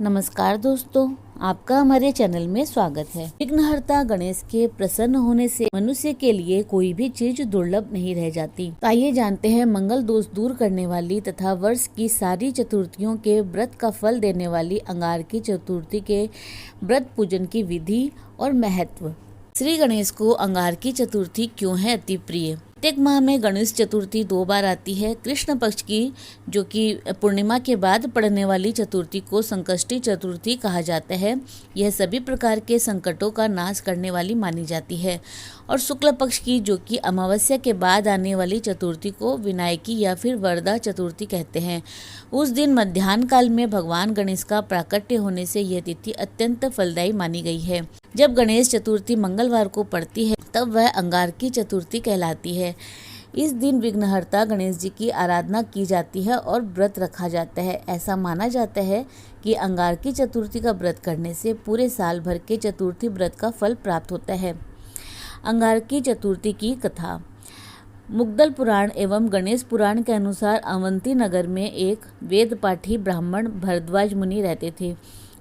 नमस्कार दोस्तों, आपका हमारे चैनल में स्वागत है। विघ्नहर्ता गणेश के प्रसन्न होने से मनुष्य के लिए कोई भी चीज दुर्लभ नहीं रह जाती। तो आइए जानते हैं मंगल दोष दूर करने वाली तथा वर्ष की सारी चतुर्थियों के व्रत का फल देने वाली अंगारकी चतुर्थी के व्रत पूजन की विधि और महत्व। श्री गणेश को अंगारकी चतुर्थी क्यों है अति प्रिय? प्रत्येक माह में गणेश चतुर्थी 2 बार आती है। कृष्ण पक्ष की जो कि पूर्णिमा के बाद पड़ने वाली चतुर्थी को संकष्टी चतुर्थी कहा जाता है। यह सभी प्रकार के संकटों का नाश करने वाली मानी जाती है। और शुक्ल पक्ष की जो कि अमावस्या के बाद आने वाली चतुर्थी को विनायकी या फिर वरदा चतुर्थी कहते हैं। उस दिन मध्याह्न काल में भगवान गणेश का प्राकट्य होने से यह तिथि अत्यंत फलदायी मानी गई है। जब गणेश चतुर्थी मंगलवार को पड़ती है तब वह अंगारकी चतुर्थी कहलाती है। इस दिन विघ्नहर्ता गणेश जी की आराधना की जाती है और व्रत रखा जाता है। ऐसा माना जाता है कि अंगारकी चतुर्थी का व्रत करने से पूरे साल भर के चतुर्थी व्रत का फल प्राप्त होता है। अंगारकी चतुर्थी की कथा। मुग्दल पुराण एवं गणेश पुराण के अनुसार अवंती नगर में एक वेद पाठी ब्राह्मण भरद्वाज मुनि रहते थे।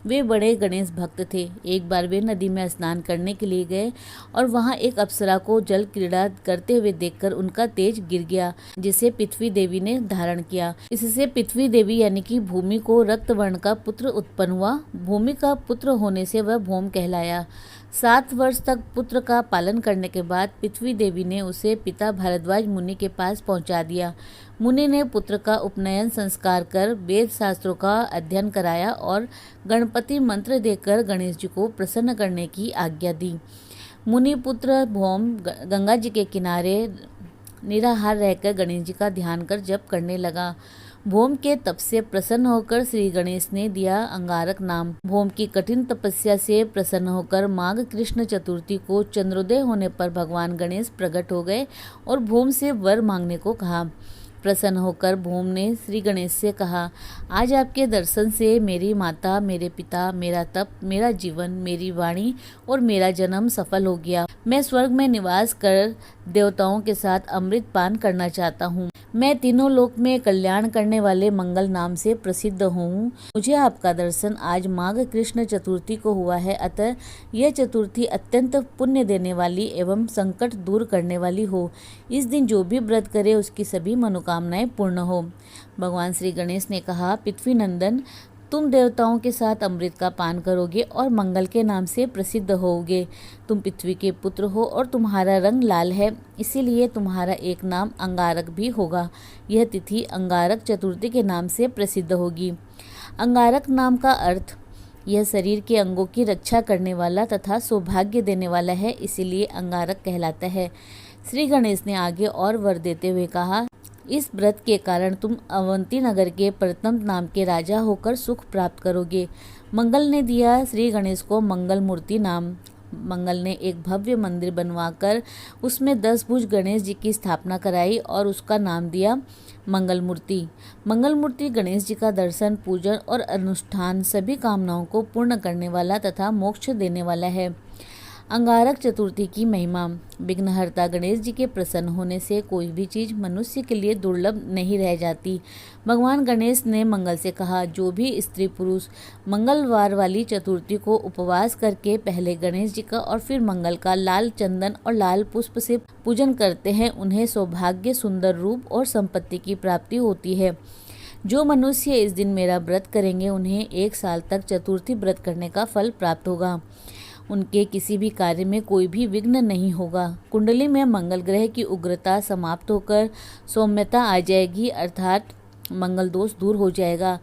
वे बड़े गणेश भक्त थे। एक बार वे नदी में स्नान करने के लिए गए और वहां एक अप्सरा को जल क्रीड़ा करते हुए देखकर उनका तेज गिर गया, जिसे पृथ्वी देवी ने धारण किया। इससे पृथ्वी देवी यानी कि भूमि को रक्त वर्ण का पुत्र उत्पन्न हुआ। भूमि का पुत्र होने से वह भौम कहलाया। 7 वर्ष तक पुत्र का पालन करने के बाद पृथ्वी देवी ने उसे पिता भारद्वाज मुनि के पास पहुंचा दिया। मुनि ने पुत्र का उपनयन संस्कार कर वेद शास्त्रों का अध्ययन कराया और गणपति मंत्र देकर गणेश जी को प्रसन्न करने की आज्ञा दी। मुनि पुत्र भौम गंगा जी के किनारे निराहार रहकर गणेश जी का ध्यान कर जप करने लगा। भौम के तप से प्रसन्न होकर श्री गणेश ने दिया अंगारक नाम। भौम की कठिन तपस्या से प्रसन्न होकर माघ कृष्ण चतुर्थी को चंद्रोदय होने पर भगवान गणेश प्रकट हो गए और भौम से वर मांगने को कहा। प्रसन्न होकर भौम ने श्री गणेश से कहा, आज आपके दर्शन से मेरी माता, मेरे पिता, मेरा तप, मेरा जीवन, मेरी वाणी और मेरा जन्म सफल हो गया। मैं स्वर्ग में निवास कर देवताओं के साथ अमृत पान करना चाहता हूँ। मैं तीनों लोक में कल्याण करने वाले मंगल नाम से प्रसिद्ध हूँ। मुझे आपका दर्शन आज माघ कृष्ण चतुर्थी को हुआ है, अतः यह चतुर्थी अत्यंत पुण्य देने वाली एवं संकट दूर करने वाली हो। इस दिन जो भी व्रत करे उसकी सभी मनोकामनाएं पूर्ण हो। भगवान श्री गणेश ने कहा, पृथ्वी नंदन, तुम देवताओं के साथ अमृत का पान करोगे और मंगल के नाम से प्रसिद्ध होगे। तुम पृथ्वी के पुत्र हो और तुम्हारा रंग लाल है, इसीलिए तुम्हारा एक नाम अंगारक भी होगा। यह तिथि अंगारक चतुर्थी के नाम से प्रसिद्ध होगी। अंगारक नाम का अर्थ यह शरीर के अंगों की रक्षा करने वाला तथा सौभाग्य देने वाला है, इसीलिए अंगारक कहलाता है। श्री गणेश ने आगे और वर देते हुए कहा, इस व्रत के कारण तुम अवंती नगर के प्रथम नाम के राजा होकर सुख प्राप्त करोगे। मंगल ने दिया श्री गणेश को मंगल मूर्ति नाम। मंगल ने एक भव्य मंदिर बनवाकर उसमें 10 भुज गणेश जी की स्थापना कराई और उसका नाम दिया मंगल मूर्ति। मंगल मूर्ति गणेश जी का दर्शन, पूजन और अनुष्ठान सभी कामनाओं को पूर्ण करने वाला तथा मोक्ष देने वाला है। अंगारक चतुर्थी की महिमा। विघ्नहर्ता गणेश जी के प्रसन्न होने से कोई भी चीज मनुष्य के लिए दुर्लभ नहीं रह जाती। भगवान गणेश ने मंगल से कहा, जो भी स्त्री पुरुष मंगलवार वाली चतुर्थी को उपवास करके पहले गणेश जी का और फिर मंगल का लाल चंदन और लाल पुष्प से पूजन करते हैं, उन्हें सौभाग्य, सुंदर रूप और संपत्ति की प्राप्ति होती है। जो मनुष्य इस दिन मेरा व्रत करेंगे उन्हें 1 साल तक चतुर्थी व्रत करने का फल प्राप्त होगा। उनके किसी भी कार्य में कोई भी विघ्न नहीं होगा। कुंडली में मंगल ग्रह की उग्रता समाप्त होकर सौम्यता आ जाएगी, अर्थात मंगल दोष दूर हो जाएगा।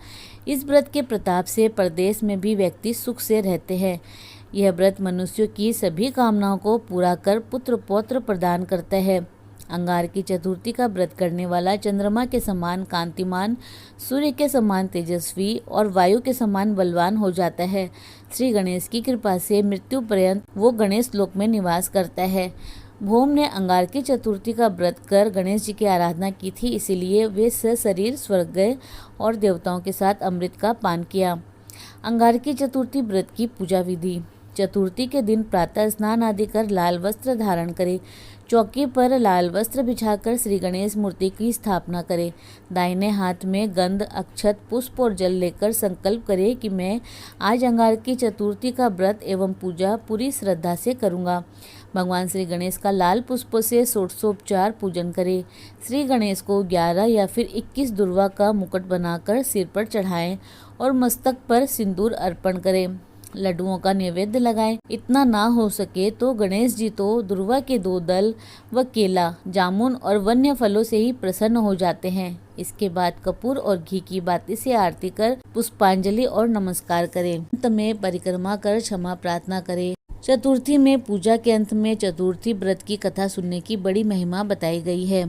इस व्रत के प्रताप से प्रदेश में भी व्यक्ति सुख से रहते हैं। यह व्रत मनुष्यों की सभी कामनाओं को पूरा कर पुत्र पौत्र प्रदान करता है। अंगारकी चतुर्थी का व्रत करने वाला चंद्रमा के समान कांतिमान, सूर्य के समान तेजस्वी और वायु के समान बलवान हो जाता है। श्री गणेश की कृपा से मृत्यु पर्यंत वो गणेश लोक में निवास करता है। भौम ने अंगारकी चतुर्थी का व्रत कर गणेश जी की आराधना की थी, इसीलिए वे सशरीर स्वर्ग गए और देवताओं के साथ अमृत का पान किया। अंगारकी चतुर्थी व्रत की पूजा विधि। चतुर्थी के दिन प्रातः स्नान आदि कर लाल वस्त्र धारण करे। चौकी पर लाल वस्त्र बिछाकर श्री गणेश मूर्ति की स्थापना करे। दाहिने हाथ में गंध, अक्षत, पुष्प और जल लेकर संकल्प करे कि मैं आज अंगारकी चतुर्थी का व्रत एवं पूजा पूरी श्रद्धा से करूँगा। भगवान श्री गणेश का लाल पुष्पों से षोडशोपचार पूजन करें। श्री गणेश को 11 या फिर 21 दुर्वा का मुकुट बनाकर सिर पर चढ़ाएं और मस्तक पर सिंदूर अर्पण करें। लड्डुओं का नैवेद्य लगाएं। इतना ना हो सके तो गणेश जी तो दुर्वा के 2 दल व केला, जामुन और वन्य फलों से ही प्रसन्न हो जाते हैं। इसके बाद कपूर और घी की बाती से आरती कर पुष्पांजलि और नमस्कार करें। अंत में परिक्रमा कर क्षमा प्रार्थना करें। चतुर्थी में पूजा के अंत में चतुर्थी व्रत की कथा सुनने की बड़ी महिमा बताई गई है।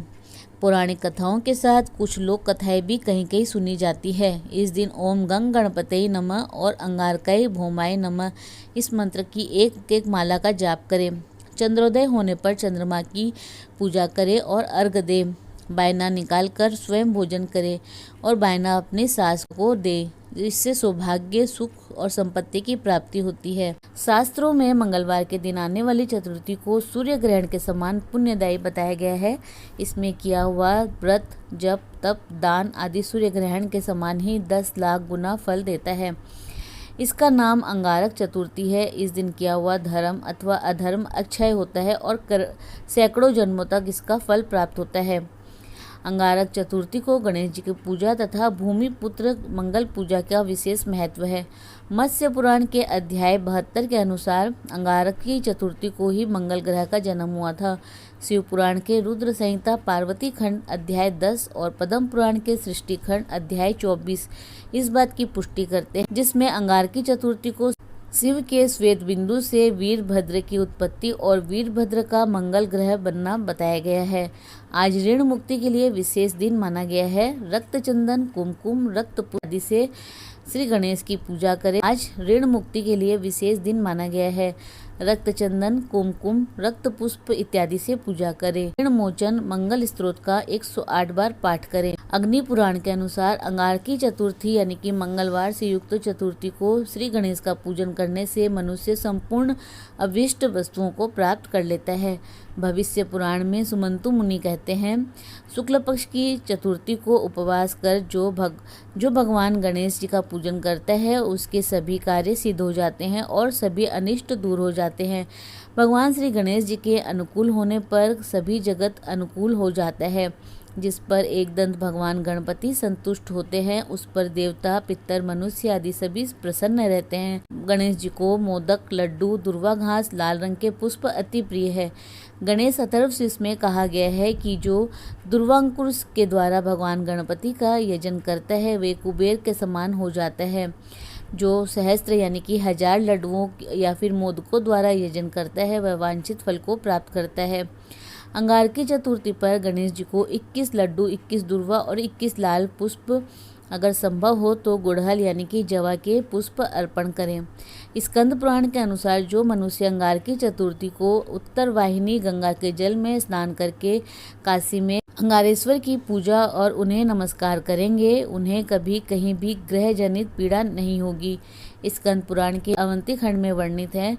पौराणिक कथाओं के साथ कुछ लोक कथाएं भी कहीं कहीं सुनी जाती है। इस दिन ओम गंग गणपतये नमः और अंगारकाय भौमाय नमः इस मंत्र की एक एक माला का जाप करें। चंद्रोदय होने पर चंद्रमा की पूजा करें और अर्घ दें। बायना निकाल कर स्वयं भोजन करें और बायना अपनी सास को दे। इससे सौभाग्य, सुख और संपत्ति की प्राप्ति होती है। शास्त्रों में मंगलवार के दिन आने वाली चतुर्थी को सूर्य ग्रहण के समान पुण्यदायी बताया गया है। इसमें किया हुआ व्रत, जप, तप, दान आदि सूर्य ग्रहण के समान ही 10 लाख गुना फल देता है। इसका नाम अंगारक चतुर्थी है। इस दिन किया हुआ धर्म अथवा अधर्म अक्षय होता है और सैकड़ों जन्मों तक इसका फल प्राप्त होता है। अंगारक चतुर्थी को गणेश जी की पूजा तथा भूमि पुत्र मंगल पूजा का विशेष महत्व है। मत्स्य पुराण के अध्याय 72 के अनुसार अंगारक की चतुर्थी को ही मंगल ग्रह का जन्म हुआ था। शिव पुराण के रुद्र संहिता पार्वती खंड अध्याय 10 और पद्म पुराण के सृष्टि खंड अध्याय 24 इस बात की पुष्टि करते हैं, जिसमें अंगारकी चतुर्थी को शिव के श्वेत बिंदु से वीरभद्र की उत्पत्ति और वीरभद्र का मंगल ग्रह बनना बताया गया है। आज ऋण मुक्ति के लिए विशेष दिन माना गया है। रक्त चंदन, कुमकुम, रक्त आदि से श्री गणेश की पूजा करें। आज ऋण मुक्ति के लिए विशेष दिन माना गया है। रक्त चंदन, कुमकुम, रक्त पुष्प इत्यादि से पूजा करें। ऋण मोचन मंगल स्तोत्र का 108 बार पाठ करें। अग्नि पुराण के अनुसार अंगारकी चतुर्थी यानी कि मंगलवार से युक्त चतुर्थी को श्री गणेश का पूजन करने से मनुष्य संपूर्ण अभीष्ट वस्तुओं को प्राप्त कर लेता है। भविष्य पुराण में सुमंतु मुनि कहते हैं, शुक्ल पक्ष की चतुर्थी को उपवास कर जो भगवान गणेश जी का पूजन करता है उसके सभी कार्य सिद्ध हो जाते हैं और सभी अनिष्ट दूर हो जाते हैं। भगवान श्री गणेश जी के अनुकूल होने पर सभी जगत अनुकूल हो जाता है। जिस पर एक दंत भगवान गणपति संतुष्ट होते हैं उस पर देवता, पितर, मनुष्य आदि सभी प्रसन्न रहते हैं। गणेश जी को मोदक, लड्डू, दुर्वा घास, लाल रंग के पुष्प अति प्रिय है। गणेश अथर्वशीष में कहा गया है कि जो दुर्वांकुर के द्वारा भगवान गणपति का यजन करता है वे कुबेर के समान हो जाता है। जो सहस्त्र यानी कि 1000 लड्डुओं या फिर मोदकों द्वारा यजन करता है वह वांछित फल को प्राप्त करता है। अंगारकी चतुर्थी पर गणेश जी को 21 लड्डू, 21 दुर्वा और 21 लाल पुष्प, अगर संभव हो तो गुड़हल यानी कि जवा के पुष्प अर्पण करें। स्कंद पुराण के अनुसार जो मनुष्य अंगारकी चतुर्थी को उत्तर वाहिनी गंगा के जल में स्नान करके काशी में अंगारेश्वर की पूजा और उन्हें नमस्कार करेंगे उन्हें कभी कहीं भी ग्रह जनित पीड़ा नहीं होगी। स्कंद पुराण के अवंती खंड में वर्णित है,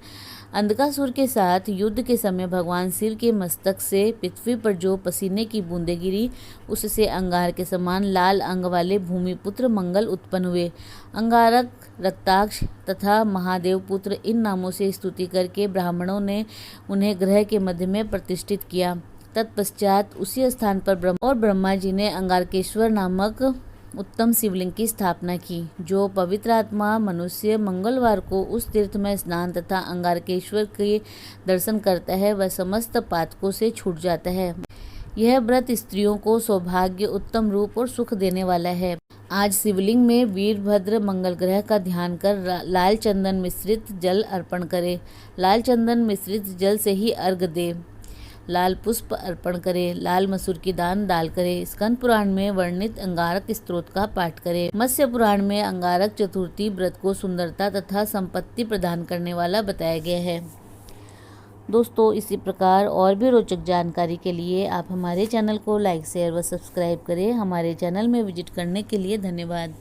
अंधकासुर के साथ युद्ध के समय भगवान शिव के मस्तक से पृथ्वी पर जो पसीने की बूंदें गिरी उससे अंगार के समान लाल अंग वाले भूमिपुत्र मंगल उत्पन्न हुए। अंगारक, रक्ताक्ष तथा महादेव पुत्र इन नामों से स्तुति करके ब्राह्मणों ने उन्हें ग्रह के मध्य में प्रतिष्ठित किया। तत्पश्चात उसी स्थान पर ब्रह्मा जी ने अंगारकेश्वर नामक उत्तम शिवलिंग की स्थापना की। जो पवित्र आत्मा मनुष्य मंगलवार को उस तीर्थ में स्नान तथा अंगारकेश्वर के दर्शन करता है वह समस्त पातकों से छूट जाता है। यह व्रत स्त्रियों को सौभाग्य, उत्तम रूप और सुख देने वाला है। आज शिवलिंग में वीरभद्र मंगल ग्रह का ध्यान कर लाल चंदन मिश्रित जल अर्पण करें। लाल चंदन मिश्रित जल से ही अर्घ दे। लाल पुष्प अर्पण करें। लाल मसूर की दान दाल करें। स्कंद पुराण में वर्णित अंगारक स्तोत्र का पाठ करें। मत्स्य पुराण में अंगारक चतुर्थी व्रत को सुंदरता तथा संपत्ति प्रदान करने वाला बताया गया है। दोस्तों, इसी प्रकार और भी रोचक जानकारी के लिए आप हमारे चैनल को लाइक, शेयर व सब्सक्राइब करें। हमारे चैनल में विजिट करने के लिए धन्यवाद।